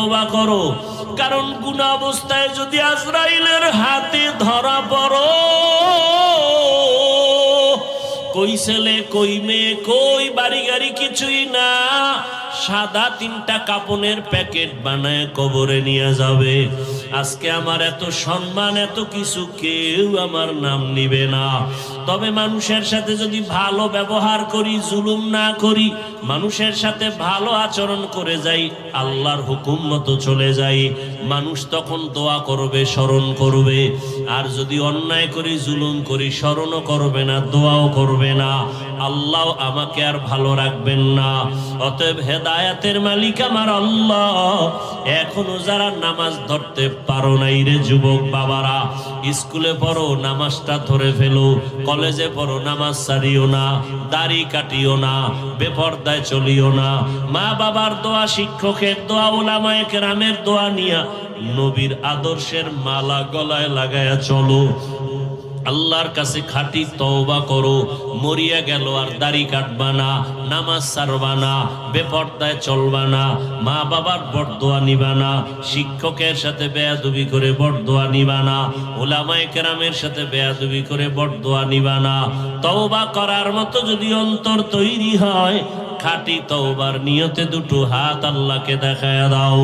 তওবা করো, কারণ গুনাহ অবস্থায় যদি আজরাইলের হাতে ধরা পড়ো, কই ছেলে কই মেয়ে কই বাড়ি গাড়ি কিছুই না, সাদা 3টা কাপনের প্যাকেট বানায় কবরে নিয়ে যাবে। আজকে আমার এত সম্মান এত কিছু, কেউ আমার নাম নিবে না। তবে মানুষের সাথে যদি ভালো ব্যবহার করি, জুলুম না করি, মানুষের সাথে ভালো আচরণ করে যাই, আল্লাহর হুকুম মতো চলে যাই, মানুষ তখন দোয়া করবে, স্মরণ করবে। আর যদি অন্যায় করি, জুলুম করি, স্মরণও করবে না, দোয়াও করবে না, আল্লাহ আমাকে আর ভালো রাখবেন না। অতএব হেদায়েতের মালিক আমার আল্লাহ। এখনো যারা নামাজ ধরতে পারো নাই রে যুবক বাবারা, স্কুলে পড়ো, নামাজটা ধরে ফেলো। কলেজে পড়ো, নামাজ ছাড়িও না, দাড়ি কাটিও না, বেপরদায় চলিও না। মা বাবার দোয়া, শিক্ষকের দোয়া, উলামায়ে কেরামের দোয়া নিয়া নবীর আদর্শের মালা গলায় লাগায়া চলো। আল্লাহর কাছে খাঁটি তওবা করো। মরিয়া গেল আর দাড়ি কাটবা না, নামাজ ছাড়বা না, বেপরদায় চলবা না, মা বাবার বরদোয়া নিবা না, শিক্ষকের সাথে বেয়াদবি করে বরদোয়া নিবা না, উলামায়ে কেরামের সাথে বেয়াদবি করে বরদোয়া নিবা না। তওবা করার মতো যদি অন্তর তৈরি হয়, খাঁটি তওবার নিয়তে দুটো হাত আল্লাহকে দেখায়া দাও।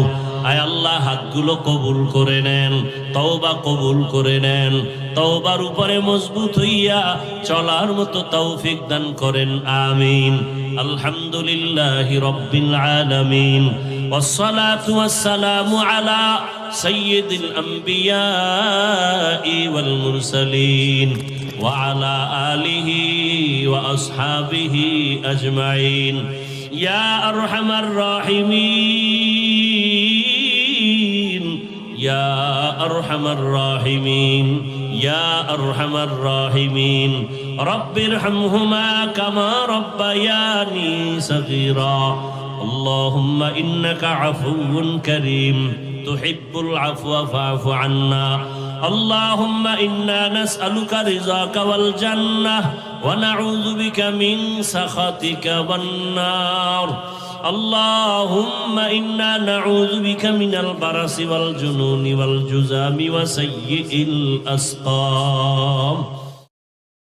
আয় আল্লাহ, হাতগুলো কবুল করে নেন, তওবা কবুল করে নেন। তওবার উপরে মজবুত হইয়া চলার মতো তৌফিক দান করেন, আমিন। আলহামদুলিল্লাহি রাব্বিল আলামিন, ওয়াসসালাতু ওয়াসসালামু আলা সাইয়্যিদিল আম্বিয়াই ওয়াল মুরসালিন ওয়া আলা আলিহি ওয়া আসহাবিহি আজমাইন। ইয়া আরহামার রাহিমিন, ইয়া আরহামার রাহিমিন, ইয়া আরহামার রাহিমিন। রব্বিরহামহুমা কামা রব্বায়ানি সগীরা। আল্লাহুম্মা ইন্নাকা আফুউন কারীম তুহিব্বুল আফওয়া ফা'ফু আন্না। اللهم إنا نسألك رضاك والجنة ونعوذ بك من سخطك والنار. اللهم إنا نعوذ بك من البرص والجنون والجذام وسيء الأسقام.